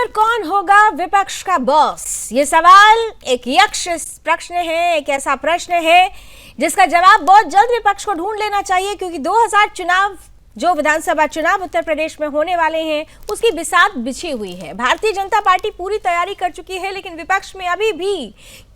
आखिर कौन होगा विपक्ष का बॉस? ये सवाल एक यक्ष प्रश्न है, एक ऐसा प्रश्न है जिसका जवाब बहुत जल्द विपक्ष को ढूंढ लेना चाहिए, क्योंकि 2000 चुनाव जो विधानसभा चुनाव उत्तर प्रदेश में होने वाले हैं उसकी बिसात बिछी हुई है। भारतीय जनता पार्टी पूरी तैयारी कर चुकी है, लेकिन विपक्ष में अभी भी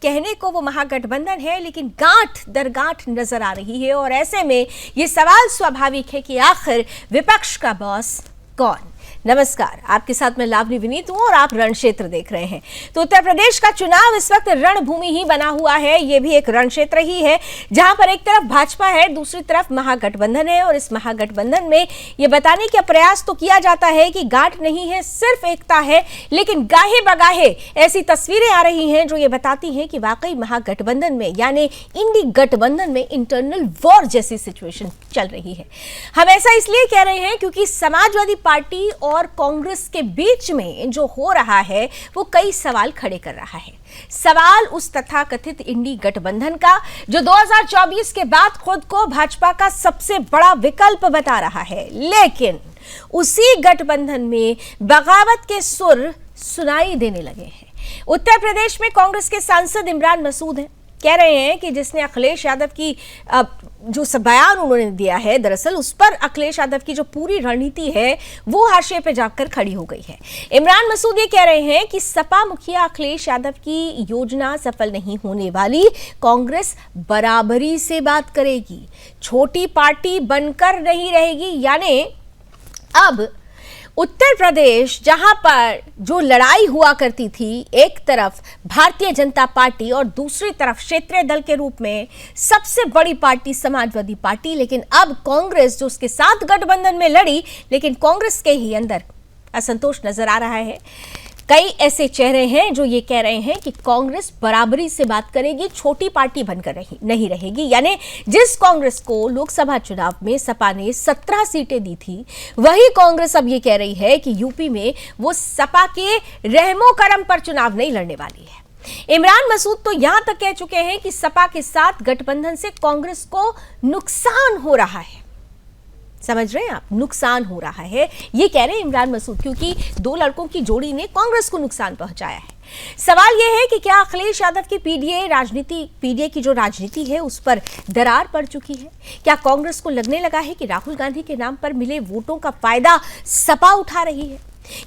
कहने को वो महागठबंधन है, लेकिन गांठ दर गांठ नजर आ रही है। और ऐसे में ये सवाल स्वाभाविक है कि आखिर विपक्ष का बॉस कौन? नमस्कार, आपके साथ मैं लावनी विनीत हूं और आप रण क्षेत्र देख रहे हैं। तो उत्तर प्रदेश का चुनाव इस वक्त रणभूमि ही बना हुआ है। ये भी एक रण क्षेत्र ही है जहां पर एक तरफ भाजपा है, दूसरी तरफ महागठबंधन है। और इस महागठबंधन में ये बताने का प्रयास तो किया जाता है कि गांठ नहीं है, सिर्फ एकता है, लेकिन गाहे बगाहे ऐसी तस्वीरें आ रही हैं जो ये बताती हैं कि वाकई महागठबंधन में यानी इंडी गठबंधन में इंटरनल वॉर जैसी सिचुएशन चल रही है। हम ऐसा इसलिए कह रहे हैं क्योंकि समाजवादी पार्टी और कांग्रेस के बीच में जो हो रहा है वो कई सवाल खड़े कर रहा है। सवाल उस तथाकथित इंडी गठबंधन का जो 2024 के बाद खुद को भाजपा का सबसे बड़ा विकल्प बता रहा है, लेकिन उसी गठबंधन में बगावत के सुर सुनाई देने लगे हैं। उत्तर प्रदेश में कांग्रेस के सांसद इमरान मसूद हैं, कह रहे हैं कि जिसने अखिलेश यादव की जो बयान उन्होंने दिया है, दरअसल उस पर अखिलेश यादव की जो पूरी रणनीति है वो हाशिए पे जाकर खड़ी हो गई है। इमरान मसूद ये कह रहे हैं कि सपा मुखिया अखिलेश यादव की योजना सफल नहीं होने वाली, कांग्रेस बराबरी से बात करेगी, छोटी पार्टी बनकर नहीं रहेगी। यानी अब उत्तर प्रदेश जहां पर जो लड़ाई हुआ करती थी, एक तरफ भारतीय जनता पार्टी और दूसरी तरफ क्षेत्रीय दल के रूप में सबसे बड़ी पार्टी समाजवादी पार्टी, लेकिन अब कांग्रेस जो उसके साथ गठबंधन में लड़ी, लेकिन कांग्रेस के ही अंदर असंतोष नजर आ रहा है। कई ऐसे चेहरे हैं जो ये कह रहे हैं कि कांग्रेस बराबरी से बात करेगी, छोटी पार्टी बनकर नहीं रहेगी। यानी जिस कांग्रेस को लोकसभा चुनाव में सपा ने 17 सीटें दी थी, वही कांग्रेस अब ये कह रही है कि यूपी में वो सपा के रहमो करम पर चुनाव नहीं लड़ने वाली है। इमरान मसूद तो यहां तक कह चुके हैं कि सपा के साथ गठबंधन से कांग्रेस को नुकसान हो रहा है। समझ रहे हैं आप? नुकसान हो रहा है, ये कह रहे हैं इमरान मसूद, क्योंकि दो लड़कों की जोड़ी ने कांग्रेस को नुकसान पहुंचाया है। सवाल यह है कि क्या अखिलेश यादव की पीडीए की जो राजनीति है उस पर दरार पड़ चुकी है? क्या कांग्रेस को लगने लगा है कि राहुल गांधी के नाम पर मिले वोटों का फायदा सपा उठा रही है?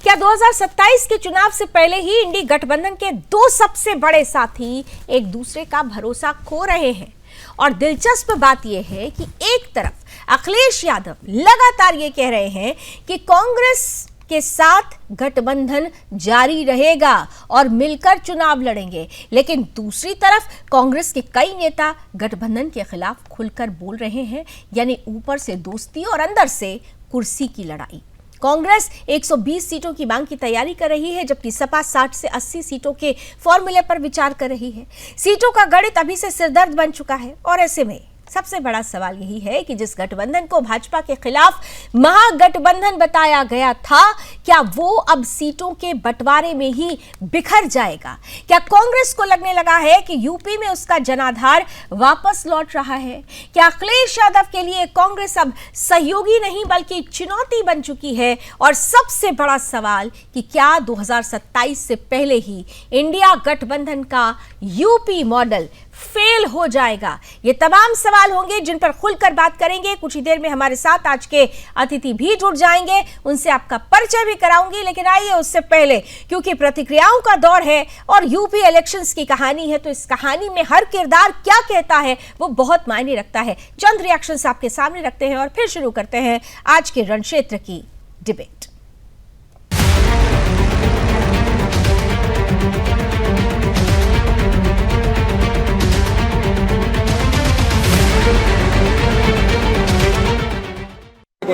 क्या 2027 के चुनाव से पहले ही इंडी गठबंधन के दो सबसे बड़े साथी एक दूसरे का भरोसा खो रहे हैं? और दिलचस्प बात यह है कि एक तरफ अखिलेश यादव लगातार ये कह रहे हैं कि कांग्रेस के साथ गठबंधन जारी रहेगा और मिलकर चुनाव लड़ेंगे, लेकिन दूसरी तरफ कांग्रेस के कई नेता गठबंधन के खिलाफ खुलकर बोल रहे हैं। यानी ऊपर से दोस्ती और अंदर से कुर्सी की लड़ाई। कांग्रेस 120 सीटों की मांग की तैयारी कर रही है, जबकि सपा 60 से 80 सीटों के फॉर्मूले पर विचार कर रही है। सीटों का गणित अभी से सिरदर्द बन चुका है। और ऐसे में सबसे बड़ा सवाल यही है कि जिस गठबंधन को भाजपा के खिलाफ महागठबंधन बताया गया था, क्या वो अब सीटों के बंटवारे में ही बिखर जाएगा? क्या कांग्रेस को लगने लगा है कि यूपी में उसका जनाधार वापस लौट रहा है? क्या अखिलेश यादव के लिए कांग्रेस अब सहयोगी नहीं बल्कि चुनौती बन चुकी है? और सबसे बड़ा सवाल कि क्या 2027 से पहले ही इंडिया गठबंधन का यूपी मॉडल फेल हो जाएगा? ये तमाम सवाल होंगे जिन पर खुलकर बात करेंगे। कुछ ही देर में हमारे साथ आज के अतिथि भी जुड़ जाएंगे, उनसे आपका परिचय भी कराऊंगी। लेकिन आइए उससे पहले, क्योंकि प्रतिक्रियाओं का दौर है और यूपी इलेक्शंस की कहानी है, तो इस कहानी में हर किरदार क्या कहता है वो बहुत मायने रखता है। चंद रिएक्शंस आपके सामने रखते हैं और फिर शुरू करते हैं आज के रण क्षेत्र की डिबेट।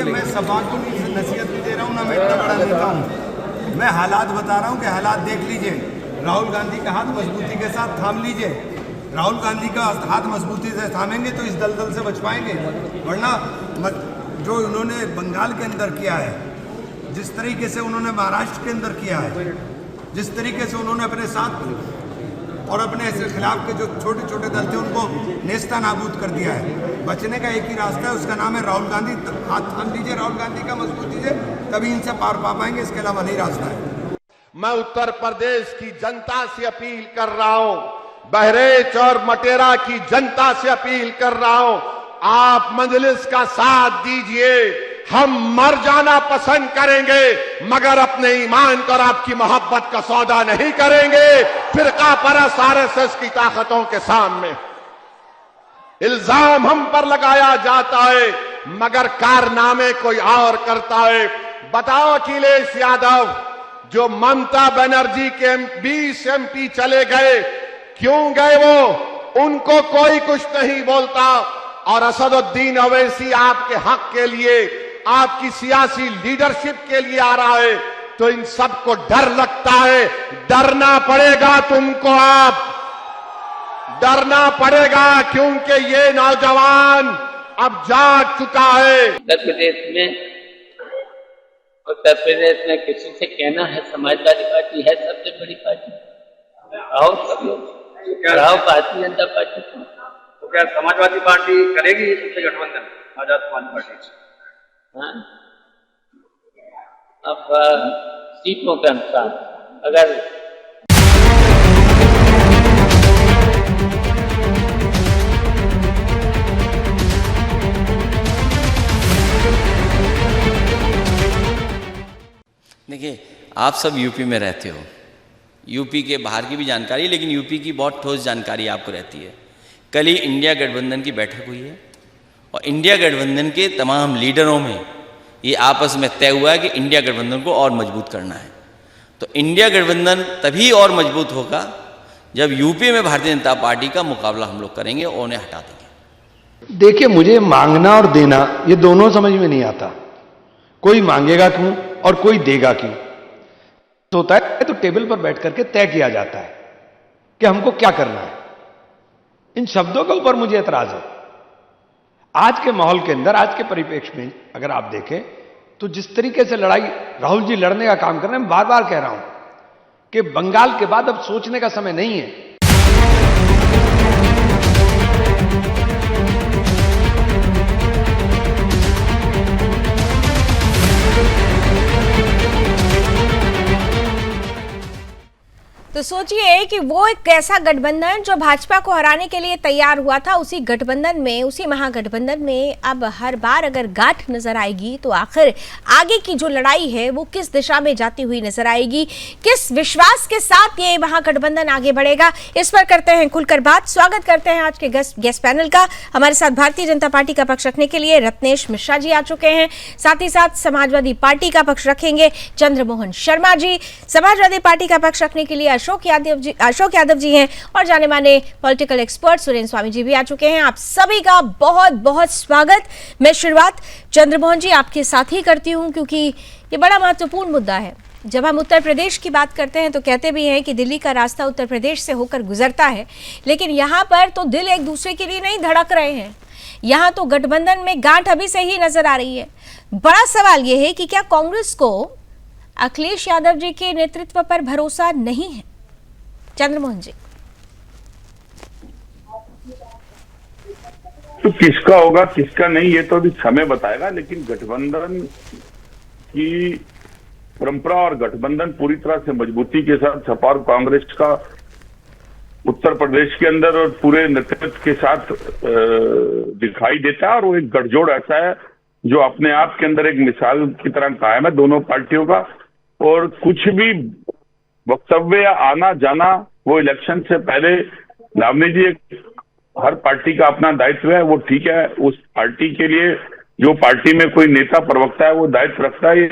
मैं सपा को नसीहत भी दे रहा हूँ ना, मैं इतना बड़ा नेता हूँ। मैं हालात बता रहा हूँ कि हालात देख लीजिए। राहुल गांधी का हाथ मजबूती के साथ थाम लीजिए। राहुल गांधी का हाथ मजबूती से थामेंगे तो इस दलदल से बच पाएंगे, वरना जो उन्होंने बंगाल के अंदर किया है, जिस तरीके से उन्होंने महाराष्ट्र के अंदर किया है, जिस तरीके से उन्होंने अपने साथ और अपने खिलाफ के जो छोटे छोटे दल थे उनको नेस्ता नाबूद कर दिया है। बचने का एक ही रास्ता है, उसका नाम है राहुल गांधी। हाथ थाम लीजिए राहुल गांधी का मजबूती से, तभी इनसे पार पा पाएंगे, इसके अलावा नहीं रास्ता है। मैं उत्तर प्रदेश की जनता से अपील कर रहा हूं, बहरेच और मटेरा की जनता से अपील कर रहा हूं, आप मजलिस का साथ दीजिए। हम मर जाना पसंद करेंगे मगर अपने ईमान को और आपकी मोहब्बत का सौदा नहीं करेंगे फिरका परस्त आरएसएस की ताकतों के सामने। इल्जाम हम पर लगाया जाता है मगर कारनामे कोई और करता है। बताओ अखिलेश यादव, जो ममता बनर्जी के 20 MP चले गए, क्यों गए वो? उनको कोई कुछ नहीं बोलता। और असदुद्दीन ओवैसी आपके हक के लिए, आपकी सियासी लीडरशिप के लिए आ रहा है, तो इन सबको डर लगता है। डरना पड़ेगा तुमको, आप डरना पड़ेगा, क्योंकि ये नौजवान अब जाग चुका है। उत्तर प्रदेश में किसी से कहना है समाजवादी पार्टी है सबसे बड़ी पार्टी, आओ सब लोग आओ भारतीय जनता पार्टी। तो क्या समाजवादी पार्टी करेगी सबसे गठबंधन आजाद समाज पार्टी? हाँ, अब सीटों के अनुसार अगर देखिए, आप सब यूपी में रहते हो, यूपी के बाहर की भी जानकारी, लेकिन यूपी की बहुत ठोस जानकारी आपको रहती है। कल ही इंडिया गठबंधन की बैठक हुई है और इंडिया गठबंधन के तमाम लीडरों में ये आपस में तय हुआ है कि इंडिया गठबंधन को और मजबूत करना है। तो इंडिया गठबंधन तभी और मजबूत होगा जब यूपी में भारतीय जनता पार्टी का मुकाबला हम लोग करेंगे और उन्हें हटा देंगे। देखिए, मुझे मांगना और देना ये दोनों समझ में नहीं आता। कोई मांगेगा क्यों और कोई देगा क्यों? होता है तो टेबल पर बैठ करके तय किया जाता है कि हमको क्या करना है। इन शब्दों के ऊपर मुझे एतराज है। आज के माहौल के अंदर, आज के परिप्रेक्ष्य में अगर आप देखें तो जिस तरीके से लड़ाई राहुल जी लड़ने का काम कर रहे हैं, मैं बार बार कह रहा हूं कि बंगाल के बाद अब सोचने का समय नहीं है। तो सोचिए कि वो एक ऐसा गठबंधन जो भाजपा को हराने के लिए तैयार हुआ था, उसी गठबंधन में, उसी महागठबंधन में अब हर बार अगर गांठ नजर आएगी तो आखिर आगे की जो लड़ाई है वो किस दिशा में जाती हुई नजर आएगी, किस विश्वास के साथ ये महागठबंधन आगे बढ़ेगा, इस पर करते हैं खुलकर बात। स्वागत करते हैं आज के गेस्ट पैनल का। हमारे साथ भारतीय जनता पार्टी का पक्ष रखने के लिए रत्नेश मिश्रा जी आ चुके हैं, साथ ही साथ समाजवादी पार्टी का पक्ष रखेंगे चंद्रमोहन शर्मा जी, समाजवादी पार्टी का पक्ष रखने के लिए अशोक यादव जी हैं, और जाने माने पॉलिटिकल एक्सपर्ट सुरेंद्र स्वामी जी भी आ चुके हैं। आप सभी का बहुत बहुत स्वागत। मैं शुरुआत चंद्रमोहन जी आपके साथ ही करती हूं, क्योंकि ये बड़ा महत्वपूर्ण मुद्दा है। जब हम उत्तर प्रदेश की बात करते हैं तो कहते भी हैं कि दिल्ली का रास्ता उत्तर प्रदेश से होकर गुजरता है, लेकिन यहाँ पर तो दिल एक दूसरे के लिए नहीं धड़क रहे हैं। यहाँ तो गठबंधन में गांठ अभी से ही नजर आ रही है। बड़ा सवाल यह है कि क्या कांग्रेस को अखिलेश यादव जी के नेतृत्व पर भरोसा नहीं है? चंद्रमोहन जी, तो किसका होगा किसका नहीं ये तो अभी समय बताएगा, लेकिन गठबंधन की परंपरा और गठबंधन पूरी तरह से मजबूती के साथ सपा और कांग्रेस का उत्तर प्रदेश के अंदर और पूरे नेतृत्व के साथ दिखाई देता है। और वो एक गठजोड़ ऐसा है जो अपने आप के अंदर एक मिसाल की तरह कायम है दोनों पार्टियों का। और कुछ भी वक्तव्य या आना जाना वो इलेक्शन से पहले, लावनी जी, हर पार्टी का अपना दायित्व है, वो ठीक है। उस पार्टी के लिए जो पार्टी में कोई नेता प्रवक्ता है वो दायित्व रखता है। ये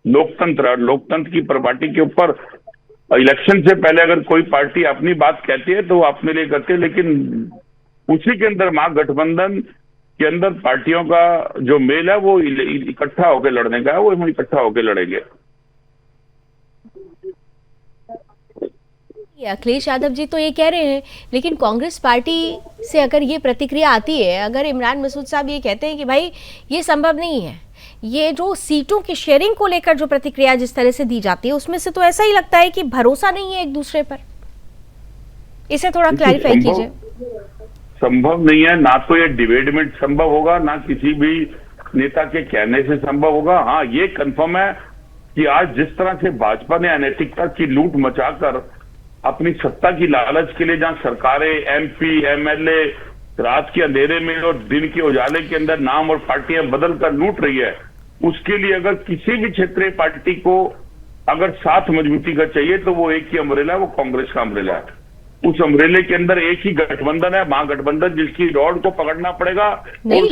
लोकतंत्र है, लोकतंत्र की पार्टी के ऊपर इलेक्शन से पहले अगर कोई पार्टी अपनी बात कहती है तो वो अपने लिए करती है, लेकिन उसी के अंदर महागठबंधन के अंदर पार्टियों का जो मेल है वो इकट्ठा होकर लड़ने का है, वो हम इकट्ठा होकर लड़ेंगे। अखिलेश यादव जी तो ये कह रहे हैं, लेकिन कांग्रेस पार्टी से अगर ये प्रतिक्रिया आती है, अगर इमरान मसूद साहब ये कहते हैं कि भाई ये संभव नहीं है, ये जो सीटों की शेयरिंग को लेकर जो प्रतिक्रिया जिस तरह से दी जाती है उसमें से तो ऐसा ही लगता है कि भरोसा नहीं है एक दूसरे पर। इसे थोड़ा क्लैरिफाई कीजिए। संभव नहीं है, ना तो ये डिबेटमेंट संभव होगा, ना किसी भी नेता के कहने से संभव होगा। हाँ, ये कंफर्म है कि आज जिस तरह से भाजपा ने अनैतिकता की लूट मचाकर अपनी सत्ता की लालच के लिए जहां सरकारें, MP, MLA रात के अंधेरे में और दिन के उजाले के अंदर नाम और पार्टियां बदल कर लूट रही है, उसके लिए अगर किसी भी क्षेत्रीय पार्टी को अगर साथ मजबूती का चाहिए तो वो एक ही अम्ब्रेला है, वो कांग्रेस का अम्ब्रेला है। उस अम्ब्रेला के अंदर एक ही गठबंधन है, महागठबंधन, जिसकी रॉड को पकड़ना पड़ेगा। नहीं,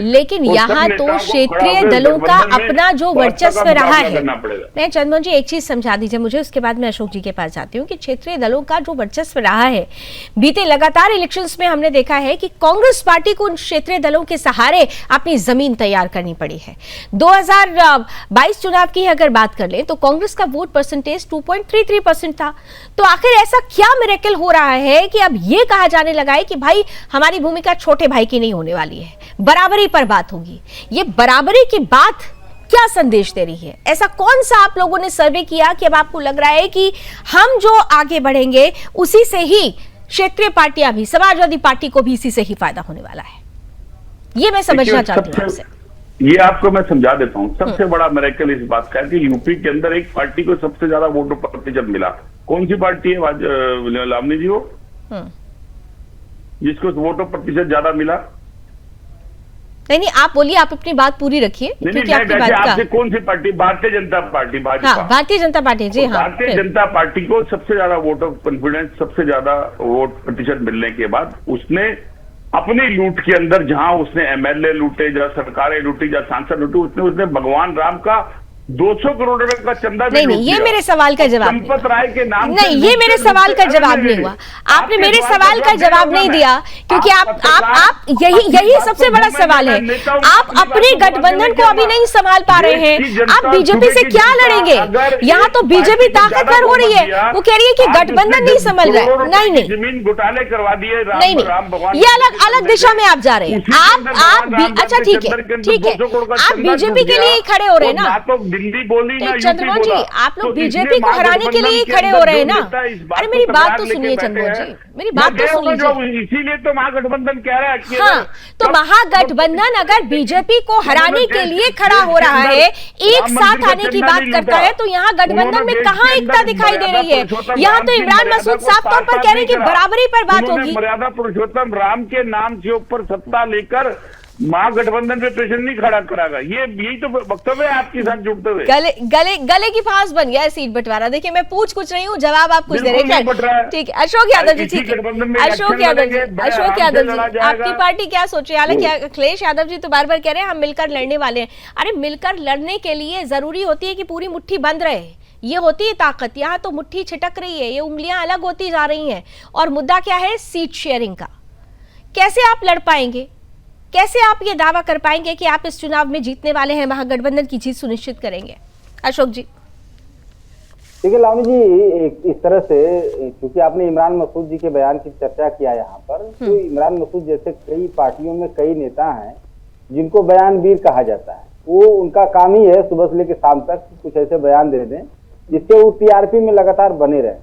लेकिन यहाँ तो क्षेत्रीय दलों का अपना जो वर्चस्व रहा है। नहीं चंदन जी, एक चीज समझा दीजिए मुझे, उसके बाद मैं अशोक जी के पास जाती हूँ कि क्षेत्रीय दलों का जो वर्चस्व रहा है, बीते लगातार इलेक्शंस में हमने देखा है कि कांग्रेस पार्टी को उन क्षेत्रीय दलों के सहारे अपनी जमीन तैयार करनी पड़ी है। 2022 चुनाव की अगर बात कर ले तो कांग्रेस का वोट परसेंटेज 2.33% था। तो आखिर ऐसा क्या मिरेकल हो रहा है कि अब ये कहा जाने लगा है कि भाई हमारी भूमिका छोटे भाई की नहीं होने वाली है, बराबरी पर बात होगी। ये बराबरी की बात क्या संदेश दे रही है? ऐसा कौन सा आप लोगों ने सर्वे किया कि अब आपको लग रहा है कि हम जो आगे बढ़ेंगे उसी से ही क्षेत्रीय पार्टियां भी, समाजवादी पार्टी को भी इसी से ही फायदा होने वाला है? ये मैं समझना चाहती हूं आपसे। ये आपको मैं समझा देता हूँ। सबसे बड़ा मिरेकल इस बात का है कि यूपी के अंदर एक पार्टी को सबसे ज्यादा वोटों प्रतिशत मिला। कौन सी पार्टी है लावनी जी? वो जिसको वोटों प्रतिशत ज्यादा मिला? नहीं, आप बोलिए, आप अपनी बात पूरी रखिए। क्योंकि आपकी बात आपसे कौन सी पार्टी? भारतीय जनता पार्टी, भाजपा। हाँ, भारतीय जनता पार्टी, जी हाँ। भारतीय जनता पार्टी को सबसे ज्यादा वोट ऑफ कॉन्फिडेंस, सबसे ज्यादा वोट प्रतिशत मिलने के बाद उसने अपनी लूट के अंदर, जहां उसने MLA लूटे, जहां सरकारें लूटी, जहां सांसद लूटे, उसने भगवान राम का 200 करोड़ रुपए का चंदा भी नहीं, ये मेरे सवाल का जवाब संपत राय के नाम नहीं, ये मेरे सवाल का जवाब नहीं हुआ। आपने मेरे सवाल का जवाब नहीं दिया क्योंकि आप यही सबसे बड़ा सवाल है। आप अपने गठबंधन को अभी नहीं संभाल पा रहे हैं। आप बीजेपी से क्या लड़ेंगे? यहाँ तो बीजेपी ताकतवर हो रही है, वो कह रही है कि गठबंधन नहीं संभल रहा है। नहीं, जमीन घोटाले करवा दिए। नहीं, ये अलग दिशा में आप जा रहे हैं। आप अच्छा ठीक है, आप बीजेपी के लिए ही खड़े हो रहे हैं ना? दिल्ली बोली ना, चंद्रमोहन जी, आप लोग बीजेपी को हराने के लिए खड़े हो रहे हैं ना? अरे मेरी बात तो सुनिए चंद्रमोहन जी, मेरी बात तो सुन लीजिए। इसीलिए तो महागठबंधन कह रहा है। हाँ, तो महागठबंधन अगर बीजेपी को हराने के लिए खड़ा हो रहा है, एक साथ आने की बात करता है, तो यहाँ गठबंधन में कहाँ एकता दिखाई दे रही है? यहाँ तो इमरान मसूद साफ तौर पर कह रहे हैं कि बराबरी पर बात होगी। मर्यादा पुरुषोत्तम राम के नाम के ऊपर सत्ता लेकर महागठबंधन पे प्रेशर नहीं खड़ा करागा। यही तो वक्तव्य है आपके साथ जुड़ते हुए। गले की फांस बन गया है सीट बंटवारा। देखिए, मैं पूछ कुछ रही हूँ, जवाब आप कुछ दे रहे हैं। ठीक है, अशोक यादव जी, ठीक है, अशोक यादव जी, आपकी पार्टी क्या सोच रही है? हालांकि अखिलेश यादव जी तो बार बार कह रहे हैं हम मिलकर लड़ने वाले हैं। अरे मिलकर लड़ने के लिए जरूरी होती है कि पूरी मुट्ठी बंद रहे, ये होती है ताकत। यहाँ तो मुट्ठी छिटक रही है, ये उंगलियां अलग होती जा रही हैं। और मुद्दा क्या है? सीट शेयरिंग का। कैसे आप लड़ पाएंगे? कैसे आप ये दावा कर पाएंगे कि आप इस चुनाव में जीतने वाले हैं, महागठबंधन की जीत सुनिश्चित करेंगे? अशोक जी। देखिए लावनी जी, इस तरह से क्योंकि आपने इमरान मसूद जी के बयान की चर्चा किया यहाँ पर, तो इमरान मसूद जैसे कई पार्टियों में कई नेता हैं जिनको बयानवीर कहा जाता है। वो उनका काम ही है सुबह से लेकर शाम तक कुछ ऐसे बयान दे दें जिससे वो TRP में लगातार बने रहे।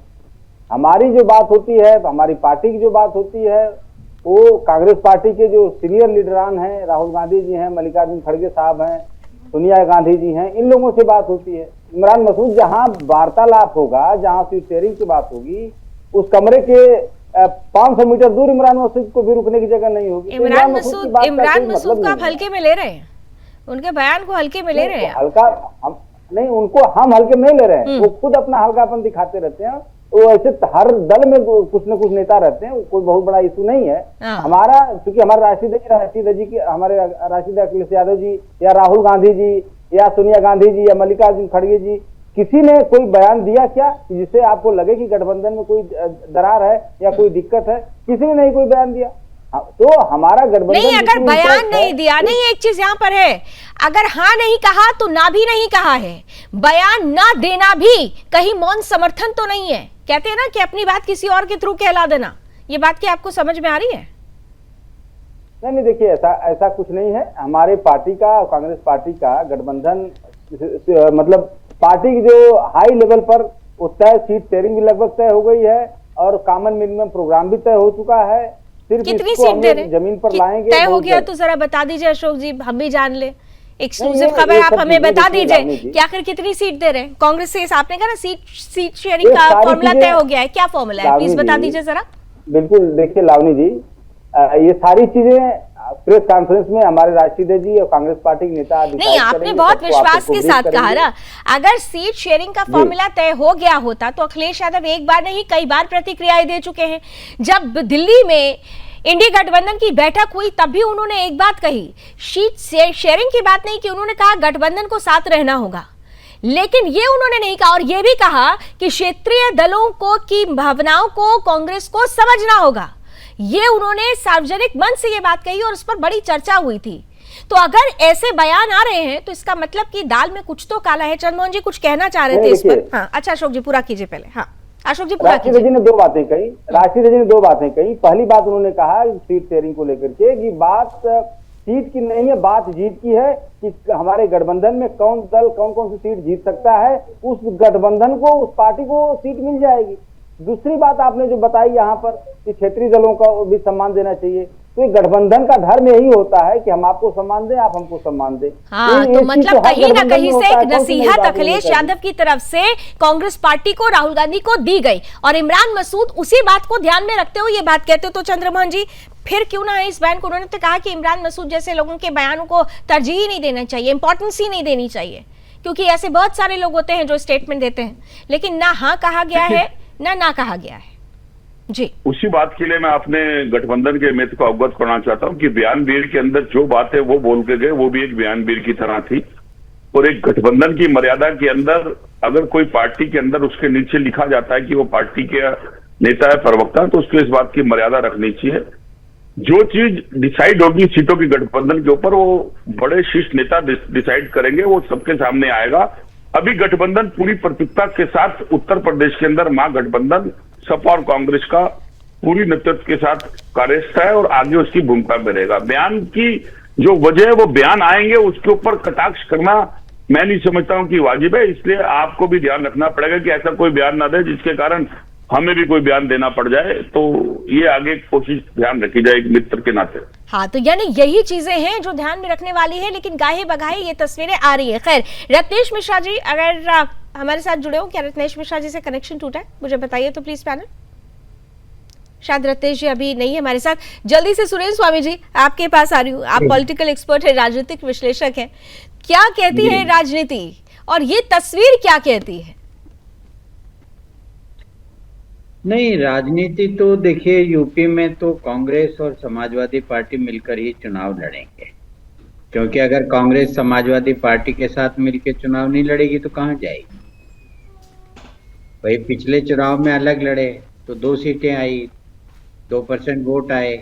हमारी जो बात होती है, हमारी पार्टी की जो बात होती है, वो कांग्रेस पार्टी के जो सीनियर लीडरान हैं, राहुल गांधी जी हैं, मल्लिकार्जुन खड़गे साहब हैं, सोनिया गांधी जी हैं, इन लोगों से बात होती है। इमरान मसूद जहां वार्तालाप होगा, जहां सीट शेयरिंग की बात होगी, उस कमरे के 500 मीटर दूर इमरान मसूद को भी रुकने की जगह नहीं होगी। इमरान मसूद को आप हल्के में ले रहे हैं, उनके बयान को हल्के में ले रहे हैं? हल्का हम नहीं, उनको हम हल्के में नहीं ले रहे हैं, वो खुद अपना हल्कापन दिखाते रहते हैं। वो ऐसे हर दल में कुछ न कुछ नेता रहते हैं, कोई बहुत बड़ा इशू नहीं है हमारा। क्योंकि हमारे राशिदा जी के, हमारे राशिदा अखिलेश यादव जी या राहुल गांधी जी या सोनिया गांधी जी या मल्लिकार्जुन खड़गे जी, किसी ने कोई बयान दिया क्या जिससे आपको लगे कि गठबंधन में कोई दरार है या कोई दिक्कत है? किसी ने नहीं कोई बयान दिया। तो हमारा गठबंधन नहीं, अगर बयान नहीं दिया, नहीं, एक चीज यहाँ पर है, अगर हाँ नहीं कहा तो ना भी नहीं कहा है। बयान ना देना भी कहीं मौन समर्थन तो नहीं है। कहते हैं ना कि अपनी बात किसी और के थ्रू कहला देना। ये बात क्या आपको समझ में आ रही है? नहीं, देखिए, ऐसा कुछ नहीं है। हमारे पार्टी का, कांग्रेस पार्टी का गठबंधन, मतलब पार्टी की जो हाई लेवल पर तय सीट शेयरिंग भी लगभग तय हो गई है और कॉमन मिनिमम प्रोग्राम भी तय हो चुका है। कितनी सीट दे रहे? जमीन पर लाएंगे। तय हो गया तो जरा बता दीजिए अशोक जी, हम भी जान ले एक्सक्लूसिव खबर आप हमें बता दीजिए कि आखिर कितनी सीट दे रहे हैं कांग्रेस से। आपने कहा ना सीट शेयरिंग का फॉर्मूला तय हो गया है, क्या फॉर्मूला है प्लीज बता दीजिए जरा। बिल्कुल, देखिए लावनी जी, ये सारी चीजें प्रेस कॉन्फ्रेंस में हमारे राष्ट्रीय जी और कांग्रेस पार्टी के नेता नहीं, आपने बहुत विश्वास के साथ कहा ना, अगर सीट शेयरिंग का फॉर्मूला तय हो गया होता तो अखिलेश यादव एक बार नहीं कई बार प्रतिक्रियाएं दे चुके हैं। जब दिल्ली में इंडिया गठबंधन की बैठक हुई तब भी उन्होंने एक बात कही, सीट शेयरिंग की बात नहीं की, उन्होंने कहा गठबंधन को साथ रहना होगा। लेकिन ये उन्होंने नहीं कहा और ये भी कहा कि क्षेत्रीय दलों को की भावनाओं को कांग्रेस को समझना होगा। ये उन्होंने सार्वजनिक मंच से ये बात कही और उस पर बड़ी चर्चा हुई थी। तो अगर ऐसे बयान आ रहे हैं तो इसका मतलब कि दाल में कुछ तो काला है। चंद्रमोहन जी कुछ कहना चाह रहे थे इस पर। हाँ, अच्छा अशोक जी पूरा कीजिए पहले। हाँ अशोक जी पूरा कीजिए। राष्ट्रीय जी ने दो बातें कही, पहली बात उन्होंने कहा सीट शेयरिंग को लेकर के कि बात सीट की नहीं है, बात जीत की है कि हमारे गठबंधन में कौन दल कौन कौन सी सीट जीत सकता है, उस गठबंधन को उस पार्टी को सीट मिल जाएगी। दूसरी बात आपने जो बताई यहाँ पर कि क्षेत्रीय दलों का भी सम्मान देना चाहिए, तो ये गठबंधन का धर्म यही होता है कि हम आपको सम्मान दें, आप हमको सम्मान दें। हाँ, तो मतलब कहीं ना कहीं से एक नसीहत अखिलेश यादव की तरफ से कांग्रेस पार्टी को, राहुल गांधी को दी गई और इमरान मसूद उसी बात को ध्यान में रखते हुए ये बात कहते। तो चंद्रमोहन जी फिर क्यों ना है इस बयान को, उन्होंने तो कहा कि इमरान मसूद जैसे लोगों के बयानों को तरजीह नहीं देना चाहिए, इंपॉर्टेंस ही नहीं देनी चाहिए, क्योंकि ऐसे बहुत सारे लोग होते हैं जो स्टेटमेंट देते हैं लेकिन ना हाँ कहा गया है ना कहा गया है। जी, उसी बात के लिए मैं अपने गठबंधन के मित्र को अवगत कराना चाहता हूं कि बयानवीर के अंदर जो बात है वो बोल के गए, वो भी एक बयानवीर की तरह थी। और एक गठबंधन की मर्यादा के अंदर अगर कोई पार्टी के अंदर उसके नीचे लिखा जाता है कि वो पार्टी के नेता है, प्रवक्ता, तो उसको इस बात की मर्यादा रखनी चाहिए। जो चीज डिसाइड होगी सीटों की गठबंधन के ऊपर, वो बड़े शीर्ष नेता डिसाइड करेंगे, वो सबके सामने आएगा। अभी गठबंधन पूरी प्रतिबद्धता के साथ उत्तर प्रदेश के अंदर महागठबंधन सपा और कांग्रेस का पूरी नेतृत्व के साथ कार्यस्थ है और आगे उसकी भूमिका में रहेगा। बयान की जो वजह है वो बयान आएंगे, उसके ऊपर कटाक्ष करना मैं नहीं समझता हूं कि वाजिब है। इसलिए आपको भी ध्यान रखना पड़ेगा कि ऐसा कोई बयान ना दे जिसके कारण हमें भी कोई बयान देना पड़ जाए। तो ये आगे कोशिश ध्यान रखी जाए एक मित्र के नाते। हाँ, तो यानी यही चीजें हैं जो ध्यान में रखने वाली है, लेकिन गाहे बगाहे ये तस्वीरें आ रही है। खैर, रत्नेश मिश्रा जी अगर हमारे साथ जुड़े हो, क्या रत्नेश मिश्रा जी से कनेक्शन टूटा है? मुझे बताइए तो प्लीज पैनल। शायद रत्नेश जी अभी नहीं है हमारे साथ। जल्दी से सुरेंद्र स्वामी जी आपके पास आ रही हूँ, आप पॉलिटिकल एक्सपर्ट है, राजनीतिक विश्लेषक हैं। क्या कहती है राजनीति और ये तस्वीर क्या कहती है? नहीं, राजनीति तो देखिए यूपी में तो कांग्रेस और समाजवादी पार्टी मिलकर ही चुनाव लड़ेंगे, क्योंकि अगर कांग्रेस समाजवादी पार्टी के साथ मिलकर चुनाव नहीं लड़ेगी तो कहां जाएगी। भाई पिछले चुनाव में अलग लड़े तो 2 सीटें आई, 2% वोट आए।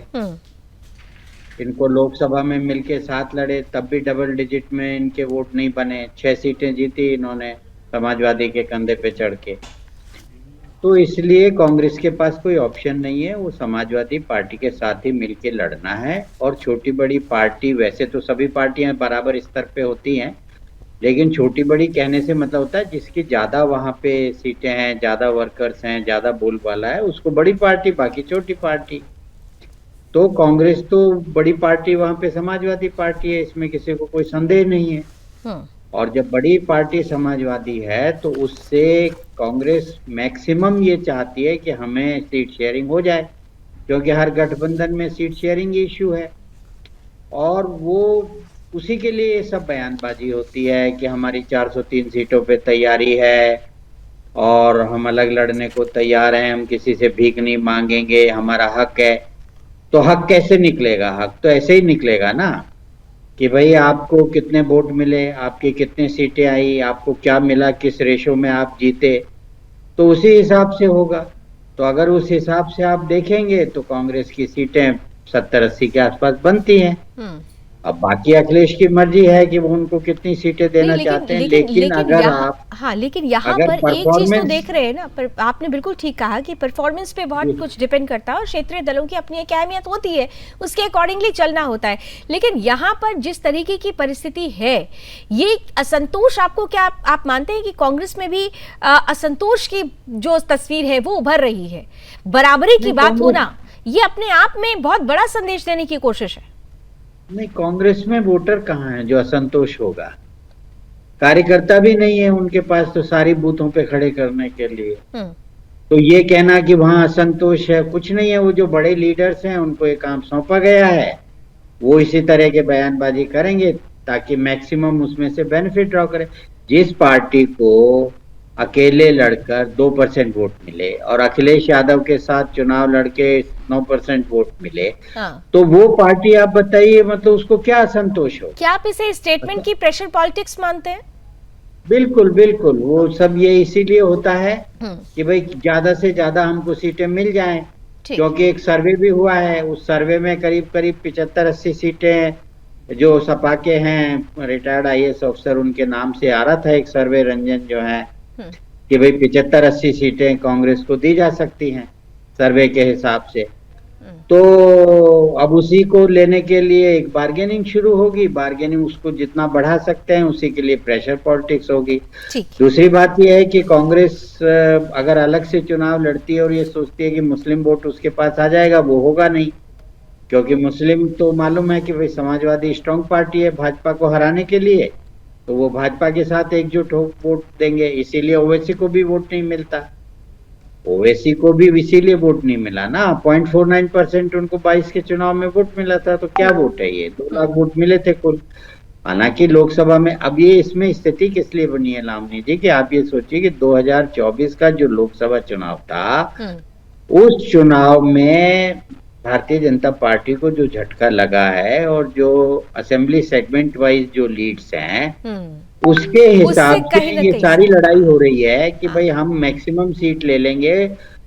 इनको लोकसभा में मिलके 7 लड़े तब भी डबल डिजिट में इनके वोट नहीं बने। 6 सीटें जीती इन्होंने समाजवादी के कंधे पे चढ़ के। तो इसलिए कांग्रेस के पास कोई ऑप्शन नहीं है, वो समाजवादी पार्टी के साथ ही मिलके लड़ना है। और छोटी बड़ी पार्टी, वैसे तो सभी पार्टियां बराबर स्तर पे होती हैं, लेकिन छोटी बड़ी कहने से मतलब होता है जिसकी ज्यादा वहां पे सीटें हैं, ज्यादा वर्कर्स हैं, ज्यादा बोलबाला है, उसको बड़ी पार्टी, बाकी छोटी पार्टी। तो कांग्रेस तो बड़ी पार्टी वहां पे समाजवादी पार्टी है, इसमें किसी को कोई संदेह नहीं है। और जब बड़ी पार्टी समाजवादी है तो उससे कांग्रेस मैक्सिमम ये चाहती है कि हमें सीट शेयरिंग हो जाए, क्योंकि हर गठबंधन में सीट शेयरिंग इश्यू है। और वो उसी के लिए ये सब बयानबाजी होती है कि हमारी 403 सीटों पे तैयारी है और हम अलग लड़ने को तैयार हैं, हम किसी से भीख नहीं मांगेंगे, हमारा हक है। तो हक कैसे निकलेगा? हक तो ऐसे ही निकलेगा ना कि भाई आपको कितने वोट मिले, आपकी कितनी सीटें आई, आपको क्या मिला, किस रेशो में आप जीते, तो उसी हिसाब से होगा। तो अगर उस हिसाब से आप देखेंगे तो कांग्रेस की सीटें 70-80 के आसपास बनती हैं। अब बाकी अखिलेश की मर्जी है कि वो उनको कितनी सीटें देना चाहते हैं। लेकिन अगर आप लेकिन यहाँ पर एक चीज तो देख रहे हैं ना, पर आपने बिल्कुल ठीक कहा कि परफॉर्मेंस पे बहुत कुछ डिपेंड करता है और क्षेत्रीय दलों की अपनी एक अहमियत होती है, उसके अकॉर्डिंगली चलना होता है। लेकिन यहाँ पर जिस तरीके की परिस्थिति है, ये असंतोष आपको क्या आप मानते हैं कि कांग्रेस में भी असंतोष की जो तस्वीर है वो उभर रही है? बराबरी की बात होना ये अपने आप में बहुत बड़ा संदेश देने की कोशिश है। नहीं, कांग्रेस में वोटर कहाँ है जो असंतोष होगा? कार्यकर्ता भी नहीं है उनके पास तो सारी बूथों पे खड़े करने के लिए। तो ये कहना कि वहां असंतोष है, कुछ नहीं है। वो जो बड़े लीडर्स हैं उनको ये काम सौंपा गया है, वो इसी तरह के बयानबाजी करेंगे ताकि मैक्सिमम उसमें से बेनिफिट ड्रॉ करें। जिस पार्टी को अकेले लड़कर 2% वोट मिले और अखिलेश यादव के साथ चुनाव लड़के 9% वोट मिले, तो वो पार्टी आप बताइए मतलब उसको क्या असंतोष हो? क्या आप इसे स्टेटमेंट की प्रेशर पॉलिटिक्स मानते हैं? बिल्कुल बिल्कुल, वो सब ये इसीलिए होता है कि भाई ज्यादा से ज्यादा हमको सीटें मिल जाएं, क्योंकि एक सर्वे भी हुआ है, उस सर्वे में करीब करीब 75-80 सीटें जो सपा के हैं रिटायर्ड IAS ऑफिसर उनके नाम से आ रहा था एक सर्वे, रंजन जो है, कि भाई 75-80 सीटें कांग्रेस को दी जा सकती हैं सर्वे के हिसाब से। तो अब उसी को लेने के लिए एक बार्गेनिंग शुरू होगी, बार्गेनिंग उसको जितना बढ़ा सकते हैं उसी के लिए प्रेशर पॉलिटिक्स होगी। दूसरी बात यह है कि कांग्रेस अगर अलग से चुनाव लड़ती है और ये सोचती है कि मुस्लिम वोट उसके पास आ जाएगा, वो होगा नहीं, क्योंकि मुस्लिम तो मालूम है कि भाई समाजवादी स्ट्रांग पार्टी है भाजपा को हराने के लिए, तो वो भाजपा के साथ एकजुट हो वोट देंगे। इसीलिए ओवैसी को भी वोट नहीं मिलता, ओवैसी को भी इसीलिए वोट नहीं मिला ना। 0.49% उनको 22 के चुनाव में वोट मिला था, तो क्या वोट है ये? 2 लाख वोट मिले थे कुल। हालांकि लोकसभा में अब ये इसमें स्थिति किस लिए बनी है लावनी जी कि आप ये सोचिए कि 2024 का जो लोकसभा चुनाव था, उस चुनाव में भारतीय जनता पार्टी को जो झटका लगा है और जो असेंबली सेगमेंट वाइज जो लीड्स हैं उसके हिसाब से ये सारी लड़ाई हो रही है कि भाई हम मैक्सिमम सीट ले लेंगे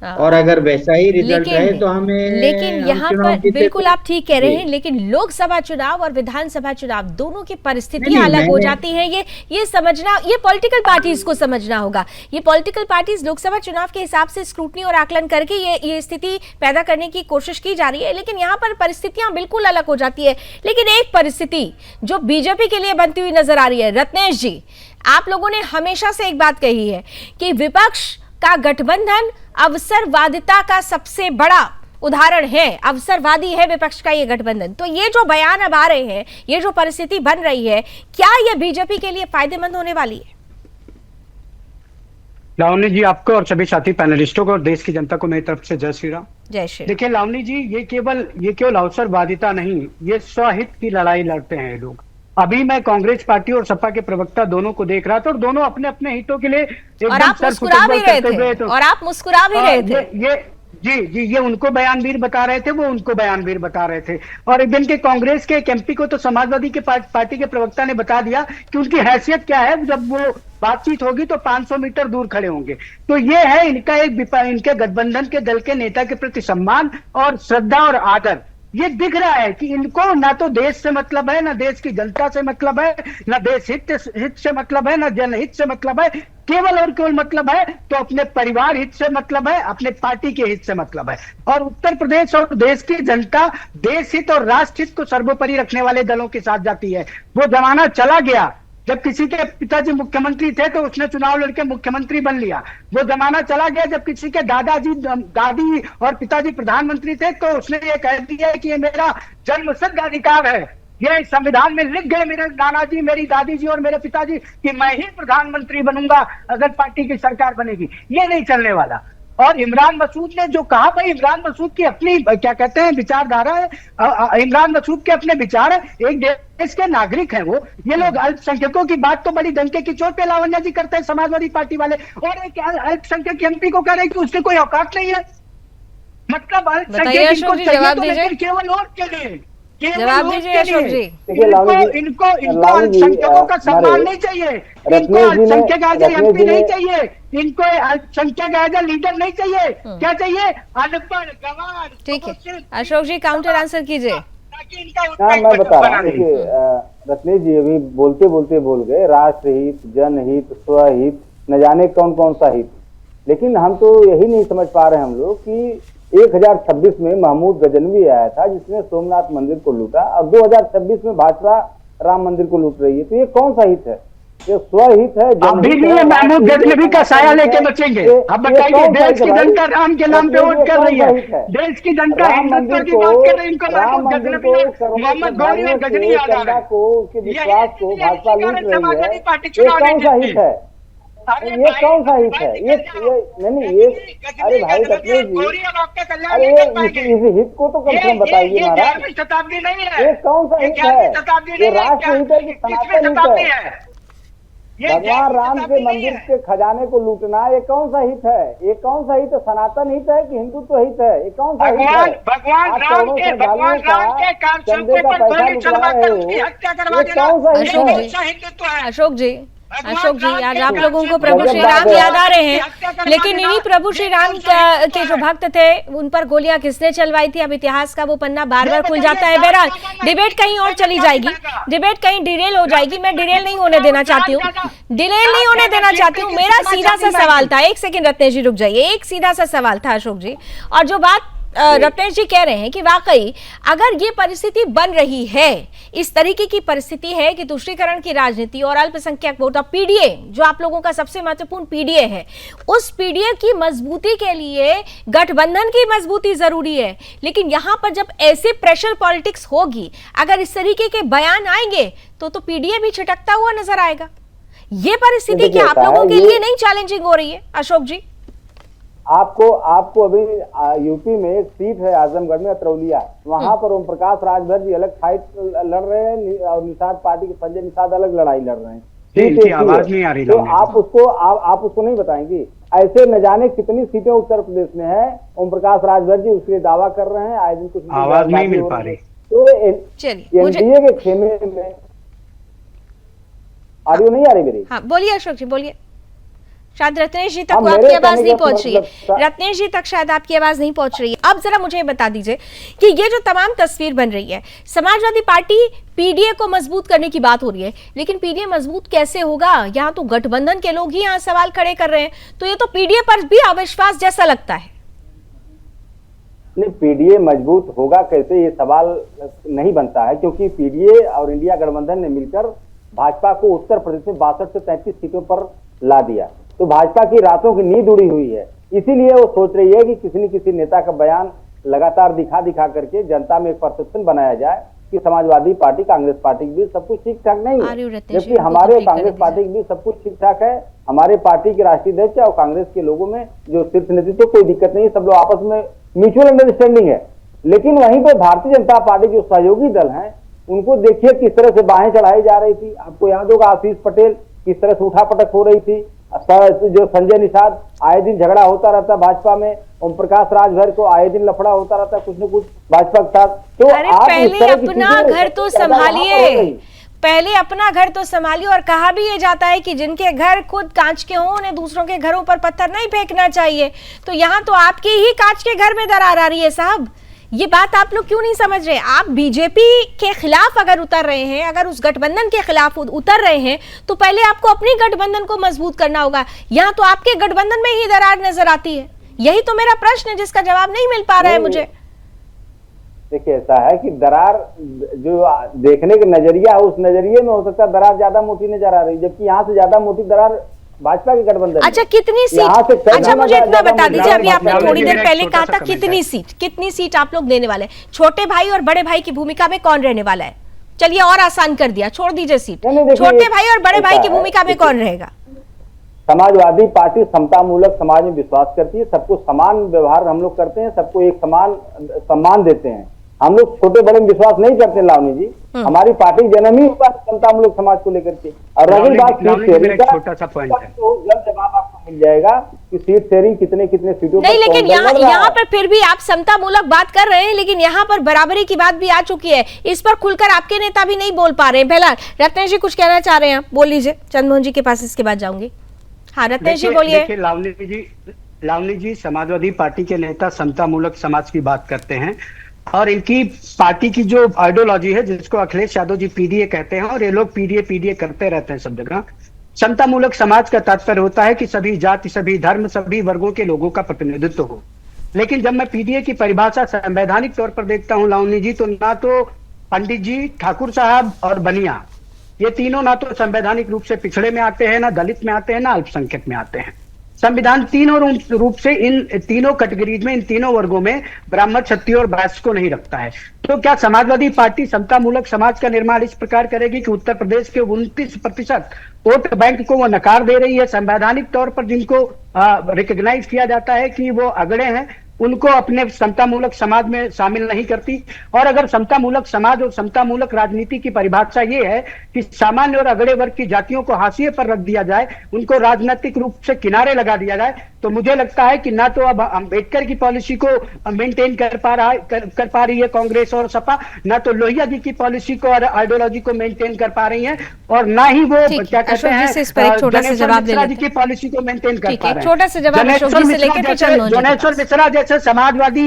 और अगर वैसा ही रिजल्ट रहे तो हमें। लेकिन यहाँ पर बिल्कुल आप ठीक कह रहे हैं, लेकिन लोकसभा चुनाव और विधानसभा चुनाव दोनों की परिस्थितियां अलग हो जाती हैं। ये समझना, ये पॉलिटिकल पार्टीज को समझना होगा। ये पॉलिटिकल पार्टीज लोकसभा चुनाव के हिसाब से स्क्रूटनी और आकलन करके ये स्थिति पैदा करने की कोशिश की जा रही है, लेकिन यहाँ पर परिस्थितियां बिल्कुल अलग हो जाती है। लेकिन एक परिस्थिति जो बीजेपी के लिए बनती हुई नजर आ रही है, रत्नेश जी, आप लोगों ने हमेशा से एक बात कही है कि विपक्ष का गठबंधन अवसरवादिता का सबसे बड़ा उदाहरण है, अवसरवादी है विपक्ष का ये गठबंधन। तो ये जो बयान अब आ रहे हैं, ये जो परिस्थिति बन रही है, क्या ये बीजेपी के लिए फायदेमंद होने वाली है? लावनी जी, आपको और सभी साथी पैनलिस्टों को और देश की जनता को मेरी तरफ से जय श्री राम। जय श्री। देखिए लावनी जी, ये केवल अवसरवादिता नहीं, ये स्वहित की लड़ाई लड़ते हैं ये लोग। अभी मैं कांग्रेस पार्टी और सपा के प्रवक्ता दोनों को देख रहा था और दोनों अपने अपने हितों के लिए एकदम सर फुटेबल करते हुए, और आप मुस्कुरा भी रहे थे। ये उनको बयानवीर बता रहे थे, वो उनको बयानवीर बता रहे थे। और एक दिन के कांग्रेस के एक MP को तो समाजवादी के पार्टी के प्रवक्ता ने बता दिया कि उनकी हैसियत क्या है, जब वो बातचीत होगी तो 500 मीटर दूर खड़े होंगे। तो ये है इनका इनके गठबंधन के दल के नेता के प्रति सम्मान और श्रद्धा और आदर। ये दिख रहा है कि इनको ना तो देश से मतलब है, ना देश की जनता से मतलब है, ना देश हित से मतलब है, ना जनहित से मतलब है। केवल और केवल मतलब है तो अपने परिवार हित से मतलब है, अपने पार्टी के हित से मतलब है। और उत्तर प्रदेश और देश की जनता देश हित और राष्ट्र हित को सर्वोपरि रखने वाले दलों के साथ जाती है। वो जमाना चला गया जब किसी के पिताजी मुख्यमंत्री थे तो उसने चुनाव लड़के मुख्यमंत्री बन लिया। वो जमाना चला गया जब किसी के दादी और पिताजी प्रधानमंत्री थे तो उसने ये कह दिया कि ये मेरा जन्मसिद्ध अधिकार है, ये संविधान में लिख गए मेरे नाना जी, मेरी दादी जी और मेरे पिताजी कि मैं ही प्रधानमंत्री बनूंगा अगर पार्टी की सरकार बनेगी। ये नहीं चलने वाला। और इमरान मसूद ने जो कहा, भाई इमरान मसूद की अपनी क्या कहते हैं विचारधारा है, इमरान मसूद के अपने विचार है, एक देश के नागरिक हैं वो। ये लोग अल्पसंख्यकों की बात तो बड़ी डंके की चोट पे लावण्या जी करते हैं समाजवादी पार्टी वाले, और एक अल्पसंख्यक MP को कह रहे हैं कि उससे कोई औकात नहीं है। मतलब अल्पसंख्यक इनको चाहिए तो लेकिन केवल वोट के लिए, जवाब दीजिए अशोक जी। इनको अल्पसंख्यकों का सम्मान नहीं चाहिए, इनको अल्पसंख्यक एज MP नहीं चाहिए, इनको अल्पसंख्यक एज लीडर नहीं चाहिए। क्या चाहिए? अनपढ़ गंवार। ठीक है अशोक जी, काउंटर आंसर कीजिए। मैं बता रहा हूँ कि रत्नेश जी अभी बोलते बोलते बोल गए राष्ट्रहित, जनहित, स्वहित, न जाने कौन कौन सा हित। लेकिन हम तो यही नहीं समझ पा रहे हम लोग कि 1026 में महमूद गजनवी आया था जिसने सोमनाथ मंदिर को लूटा, और 2026 में भाजपा राम मंदिर को लूट रही है। तो ये कौन सा हित है? ये स्वहित है। अभी भी ये महमूद गजनबी का साया लेके बचेंगे। अब बताइए, देश की जनता राम के नाम पे वोट कर रही है, देश की जनता हिंदुत्व की बात कर रही है, इनको महमूद गजनबी मोहम्मद गौरी और गजनी याद आ रहा है। उसके विश्वास को भाजपा लूट रही है। ये कौन सा हित है? ये कौन सा हित है? ये नहीं, ये अरे भाई रत्नेश जी, अरे इस हित को तो कम से कम बताइए महाराज। शताब्दी नहीं है, ये कौन सा हित है? ये राष्ट्र हित है कि सनातन हित है? भगवान राम के मंदिर के खजाने को लूटना ये कौन सा हित है? ये कौन सा हित है? सनातन हित है कि हिंदुत्व हित है? ये कौन सा हित है? भगवान राम के चंदे का पैसा निकला रहे हो, ये कौन सा हित है? अशोक जी यार, आप लोगों को प्रभु श्री राम याद आ रहे हैं, लेकिन इन्हीं प्रभु श्री राम के जो भक्त थे उन पर गोलियां किसने चलवाई थी? अब इतिहास का वो पन्ना बार बार खुल जाता है। बहरहाल डिबेट कहीं और चली जाएगी, डिबेट कहीं डिरेल हो जाएगी। मैं डिरेल नहीं होने देना चाहती हूँ, डिरेल नहीं होने देना चाहती हूँ। मेरा सीधा सा सवाल था, एक सेकंड रत्नेश जी रुक जाइए, एक सीधा सा सवाल था अशोक जी। और जो बात रत्नेश जी कह रहे हैं कि वाकई अगर ये परिस्थिति बन रही है, इस तरीके की परिस्थिति है कि तुष्टीकरण की राजनीति और अल्पसंख्यक वोट, पीडीए जो आप लोगों का सबसे महत्वपूर्ण पीडीए है, उस पीडीए की मजबूती के लिए गठबंधन की मजबूती जरूरी है। लेकिन यहां पर जब ऐसे प्रेशर पॉलिटिक्स होगी, अगर इस तरीके के बयान आएंगे तो पीडीए भी छिटकता हुआ नजर आएगा। ये परिस्थिति क्या आप लोगों के लिए नहीं चैलेंजिंग हो रही है अशोक जी? आपको अभी यूपी में एक सीट है आजमगढ़ में, अतरौलिया, वहां पर ओम प्रकाश राजभर जी अलग फाइट लड़ रहे हैं और निषाद पार्टी के संजय निषाद अलग लड़ाई लड़ रहे हैं। आवाज नहीं आ रही, तो आप उसको नहीं बताएंगे? ऐसे न जाने कितनी सीटें उत्तर प्रदेश में है, ओम प्रकाश राजभर जी उसके लिए दावा कर रहे हैं, आए दिन कुछ आवाज नहीं मिल पा रही। तो एनडीए के खेमे में ऑडियो नहीं आ रही मेरी? हाँ बोलिए अशोक जी, बोलिए। शायद रत्नेश जी तक आपकी आवाज नहीं पहुंच रही है, रत्नेश जी तक शायद आपकी आवाज नहीं पहुंच रही है। अब जरा मुझे बता दीजिए कि ये जो तमाम तस्वीर बन रही है, समाजवादी पार्टी पीडीए को मजबूत करने की बात हो रही है, लेकिन पीडीए मजबूत कैसे होगा? यहाँ तो गठबंधन के लोग ही यहाँ सवाल खड़े कर रहे हैं, तो ये तो पीडीए पर भी अविश्वास जैसा लगता है। नहीं, पीडीए मजबूत होगा कैसे, ये सवाल नहीं बनता है, क्योंकि पीडीए और इंडिया गठबंधन ने मिलकर भाजपा को उत्तर प्रदेश में 62 से 33 सीटों पर ला दिया। तो भाजपा की रातों की नींद उड़ी हुई है, इसीलिए वो सोच रही है कि किसी न किसी नेता का बयान लगातार दिखा करके जनता में एक परसेप्शन बनाया जाए कि समाजवादी पार्टी कांग्रेस पार्टी के बीच सब कुछ ठीक ठाक नहीं है, जबकि हमारे कांग्रेस पार्टी के बीच सब कुछ ठीक ठाक है। हमारे पार्टी के राष्ट्रीय अध्यक्ष और कांग्रेस के लोगों में जो शीर्ष नेतृत्व, कोई दिक्कत नहीं है, सब लोग आपस में म्यूचुअल अंडरस्टैंडिंग है। लेकिन वहीं पर भारतीय जनता पार्टी जो सहयोगी दल हैं, उनको देखिए किस तरह से बाहें चढ़ाई जा रही थी। आपको याद होगा आशीष पटेल किस तरह से उठापटक हो रही थी, जो संजय निषाद आए दिन झगड़ा होता रहता भाजपा में, ओम प्रकाश राजभर को आए दिन लफड़ा होता रहता कुछ न कुछ भाजपा के साथ। तो आप पहले अपना घर तो संभालिए, पहले अपना घर तो संभालिए। और कहा भी ये जाता है कि जिनके घर खुद कांच के हों उन्हें दूसरों के घरों पर पत्थर नहीं फेंकना चाहिए। तो यहाँ तो आपके ही कांच के घर में दरार आ रही है साहब। ये बात आप लोग क्यों नहीं समझ रहे? आप बीजेपी के खिलाफ अगर उतर रहे हैं, अगर उस गठबंधन के खिलाफ उतर रहे हैं, तो पहले आपको अपनी गठबंधन को मजबूत करना होगा। यहाँ तो आपके गठबंधन में ही दरार नजर आती है। यही तो मेरा प्रश्न है जिसका जवाब नहीं मिल पा रहा है मुझे। देखिए, ऐसा है कि दरार जो देखने का नजरिया है, उस नजरिए में हो सकता है दरार ज्यादा मोटी नजर आ रही है, जबकि यहाँ से ज्यादा मोटी दरार भाजपा के गठबंधन। अच्छा, कितनी सीट? अच्छा मुझे इतना बता दीजिए, अभी आपने थोड़ी देर पहले कहा था कितनी सीट आप लोग देने वाले? छोटे भाई और बड़े भाई की भूमिका में कौन रहने वाला है? चलिए और आसान कर दिया, छोड़ दीजिए सीट। छोटे भाई और बड़े भाई की भूमिका में कौन रहेगा? समाजवादी पार्टी समतामूलक समाज में विश्वास करती है, सबको समान व्यवहार हम लोग करते हैं, सबको एक समान सम्मान देते हैं। हम लोग छोटे बड़े में विश्वास नहीं करते लावनी जी। हमारी पार्टी जन्म ही हुआ समतामूलक समाज को लेकर के। और रही बात सीट शेयरिंग का, तो जल्द जवाब आपको मिल जाएगा कि सीट शेयरिंग कितने सीटों नहीं, लेकिन यहाँ पर फिर भी आप समतामूलक बात कर रहे हैं, लेकिन यहाँ पर बराबरी की बात भी आ चुकी है। इस पर खुलकर आपके नेता भी नहीं बोल पा रहे हैं। पहला रत्नेश जी कुछ कहना चाह रहे हैं, बोल लीजिए। चंद्रमोहन जी के पास इसके बाद जाऊंगी। हाँ रत्नेश जी बोलिए। लावनी जी समाजवादी पार्टी के नेता समतामूलक समाज की बात करते हैं, और इनकी पार्टी की जो आइडियोलॉजी है जिसको अखिलेश यादव जी पीडीए कहते हैं, और ये लोग पीडीए करते रहते हैं सब जगह। समतामूलक समाज का तात्पर्य होता है कि सभी जाति, सभी धर्म, सभी वर्गों के लोगों का प्रतिनिधित्व हो। लेकिन जब मैं पीडीए की परिभाषा संवैधानिक तौर पर देखता हूं लावनी जी, तो ना तो पंडित जी, ठाकुर साहब और बनिया ये तीनों ना तो संवैधानिक रूप से पिछड़े में आते हैं, ना दलित में आते हैं, ना अल्पसंख्यक में आते हैं। संविधान तीनों रूप से इन तीनों कैटेगरीज में, इन तीनों वर्गों में ब्राह्मण, क्षत्रिय और वैश्य को नहीं रखता है। तो क्या समाजवादी पार्टी समतामूलक समाज का निर्माण इस प्रकार करेगी कि उत्तर प्रदेश के 29% वोट बैंक को वो नकार दे रही है? संवैधानिक तौर पर जिनको रिकॉग्नाइज किया जाता है कि वो अगड़े हैं, उनको अपने समतामूलक समाज में शामिल नहीं करती। और अगर समतामूलक समाज और समतामूलक राजनीति की परिभाषा ये है कि सामान्य और अगड़े वर्ग की जातियों को हाशिए पर रख दिया जाए, उनको राजनीतिक रूप से किनारे लगा दिया जाए, तो मुझे लगता है कि ना तो अब अंबेडकर की पॉलिसी को मेंटेन कर पा रही है कांग्रेस और सपा, ना तो लोहिया जी की पॉलिसी को और आइडियोलॉजी को मेंटेन कर पा रही है, और ना ही वो क्या कहते हैं छोटा जी की पॉलिसी को मेंटेन कर पा रहे हैं। छोटा सा जवाब जोनेश्वर मिश्रा जैसे समाजवादी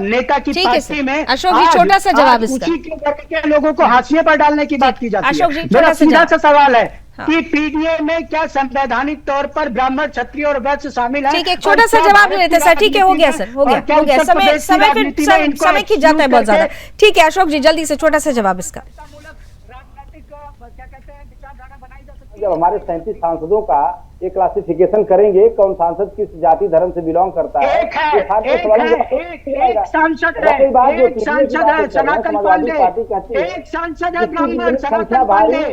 नेता की पार्टी में अशोक जी छोटा सा जवाब इसका, उसी के वर्ग के लोगों को हाशिए पर डालने की बात की जाती है। अशोक जी मेरा सीधा सा सवाल है कि पीडीए में क्या संवैधानिक तौर पर ब्राह्मण, क्षत्रिय और वैश्य शामिल है? ठीक है, छोटा सा जवाब ले लेते सर। ठीक है, हो गया सर, हो गया समय खिंच जाता है बहुत ज्यादा। ठीक है अशोक जी, जल्दी से छोटा सा जवाब इसका। जब हमारे 37 सांसदों का ये क्लासिफिकेशन करेंगे कौन सांसद किस जाति धर्म से बिलोंग करता है, एक सांसद है सनातन पांडे, एक सांसद है ब्राह्मण सनातन पांडे,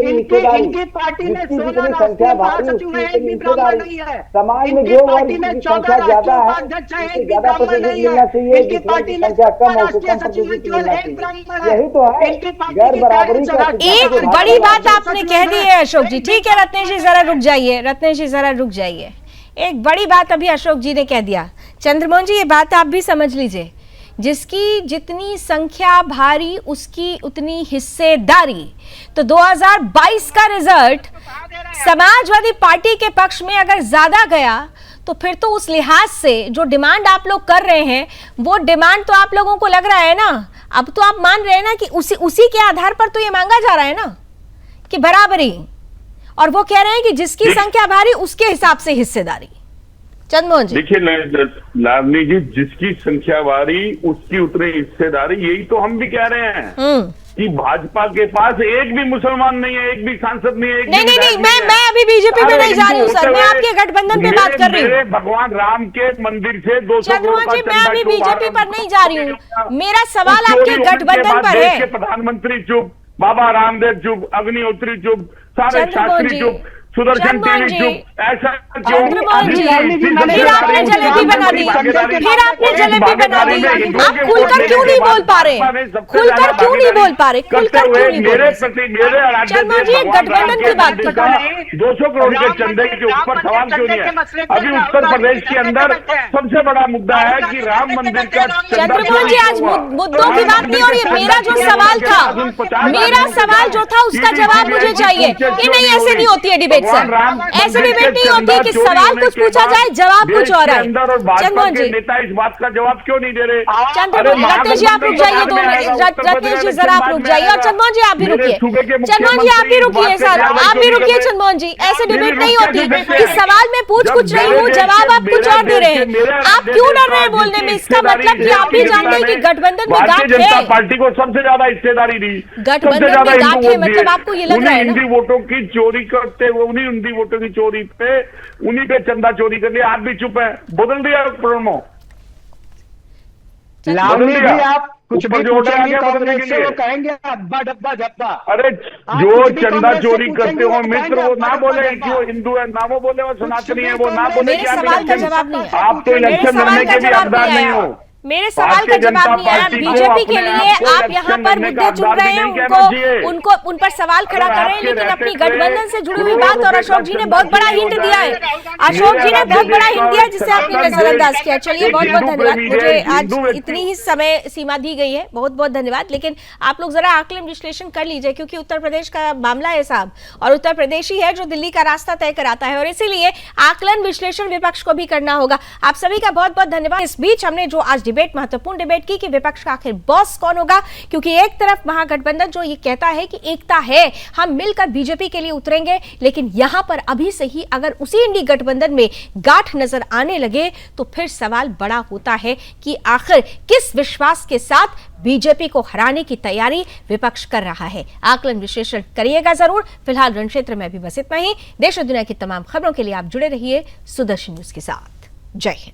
इनकी पार्टी में 16 राष्ट्रीय महासचिव है, एक भी ब्राह्मण नहीं है। समाज में जो वर्ग की संख्या ज्यादा है उससे ज्यादा प्रतिनिधि मिलना चाहिए, जिसकी संख्या कम हो उसको कम प्रतिनिधि मिलना चाहिए। यही तो है गैर बराबरी का। एक बड़ी बात आपने कह दी है अशोक जी। ठीक है रत्नेश जी जरा रुक जाइए, रत्नेश जी जरा रुक जाइए। एक बड़ी बात अभी अशोक जी ने कह दिया। चंद्रमोहन जी ये बात आप भी समझ लीजिए, जिसकी जितनी संख्या भारी उसकी उतनी हिस्सेदारी। तो 2022 का रिजल्ट समाजवादी पार्टी के पक्ष में अगर ज्यादा गया तो फिर तो उस लिहाज से जो डिमांड आप लोग कर रहे हैं वो डिमांड तो आप लोगों को लग रहा है ना, अब तो आप मान रहे हैं ना कि उसी के आधार पर तो ये मांगा जा रहा है ना कि बराबरी, और वो कह रहे हैं कि जिसकी संख्या भारी उसके हिसाब से हिस्सेदारी। चंद्रमोहन जी देखिए लावनी जी, जिसकी संख्या भारी उसकी उतनी हिस्सेदारी, यही तो हम भी कह रहे हैं कि भाजपा के पास एक भी मुसलमान नहीं है, एक भी सांसद नहीं है। नहीं, मैं अभी बीजेपी में नहीं जा रही हूँ सर, मैं आपके गठबंधन पे बात कर रही हूँ। भगवान राम के मंदिर से 200 चंद्रमोहन जी मैं अभी बीजेपी पर नहीं जा रही हूँ, मेरा सवाल आपके गठबंधन पर है। प्रधानमंत्री चुप, बाबा रामदेव चुप, अग्निहोत्री चुप, सारे शास्त्री चुप, सुदर्शन टीवी चुप, ऐसा क्यों? फिर आपने जलेबी बना दी, फिर आपने जलेबी बना दी। आप खुलकर क्यों नहीं बोल पा रहे? खुलकर क्यों नहीं बोल पा रहे? खुलकर क्यों नहीं बोल रहे? चंद्रमोहन जी गठबंधन की बात की 200 करोड़ के चंदे के ऊपर सवाल क्यों नहीं है? अभी उत्तर प्रदेश के अंदर सबसे बड़ा मुद्दा है कि राम मंदिर का। चंद्रमोहन जी आज मुद्दों की बात नहीं हो रही है। मेरा जो सवाल था, मेरा सवाल जो था उसका जवाब मुझे चाहिए। ये नहीं, ऐसे नहीं होती है डिबेट सर, ऐसे डिबेट नहीं होती कि सवाल कुछ पूछा जाए जवाब कुछ और है। चंद्रमोहन जी नेता इस बात का जवाब क्यों नहीं दे रहे? रत्नेश जी आप रुक जाइए, रत्नेश जी जरा आप रुक जाइए, और चंद्रमोहन जी आप भी रुकिए। चंद्रमोहन जी आप भी रुकिए सर, आप भी रुकिए चंद्रमोहन जी। ऐसे डिबेट नहीं होती कि सवाल में पूछ कुछ रही हूँ, जवाब आप कुछ और दे रहे हैं। आप क्यों डर रहे हैं बोलने में? इसका मतलब कि आप भी जानते हैं कि गठबंधन में गांठ है। पार्टी को सबसे ज्यादा हिस्सेदारी दी, गठबंधन में गांठ है, मतलब आपको ये लग रहा है ना? हिंदी वोटों की चोरी करते हुए, उन्हीं हिंदी वोटों की चोरी पे, उन्हीं पे चंदा चोरी कर लिया। आप भी चुप है, बदल दिया प्रोमो। लावनी जी आप कुछ भी पूछेंगे कांग्रेस से वो कहेंगे अब्बा डब्बा जब्बा। अरे जो चंदा चोरी करते हो मित्र, वो ना बोले कि वो हिंदू है, ना वो बोले वो सनातनी है, वो ना बोले कि आप तो इलेक्शन लड़ने के भी हकदार नहीं हो। मेरे सवाल का जवाब नहीं आया। बीजेपी के लिए आप यहाँ पर मुद्दे चुन रहे हैं, उनको उन पर सवाल खड़ा कर रहे हैं, लेकिन अपनी गठबंधन से जुड़ी हुई बात, और अशोक जी ने बहुत बड़ा हिंट दिया है, अशोक जी ने बहुत बड़ा हिंट दिया जिसे आपने नजरअंदाज किया। चलिए बहुत बहुत धन्यवाद, मुझे आज इतनी ही समय सीमा दी गई है, बहुत बहुत धन्यवाद। लेकिन आप लोग जरा आकलन विश्लेषण कर लीजिए, क्योंकि उत्तर प्रदेश का मामला है साहब, और उत्तर प्रदेश ही है जो दिल्ली का रास्ता तय कराता है, और इसीलिए आकलन विश्लेषण विपक्ष को भी करना होगा। आप सभी का बहुत बहुत धन्यवाद। इस बीच हमने जो आज डिबेट, महत्वपूर्ण डिबेट की कि विपक्ष का आखिर बॉस कौन होगा, क्योंकि एक तरफ महागठबंधन जो ये कहता है कि एकता है, हम मिलकर बीजेपी के लिए उतरेंगे, लेकिन यहां पर अभी से ही अगर उसी इंडी गठबंधन में गांठ नजर आने लगे तो फिर सवाल बड़ा होता है कि आखिर किस विश्वास के साथ बीजेपी को हराने की तैयारी विपक्ष कर रहा है। आकलन विश्लेषण करिएगा जरूर। फिलहाल रण क्षेत्र में भी बस इतना ही। देश और दुनिया की तमाम खबरों के लिए आप जुड़े रहिए सुदर्शन न्यूज के साथ। जय हिंद।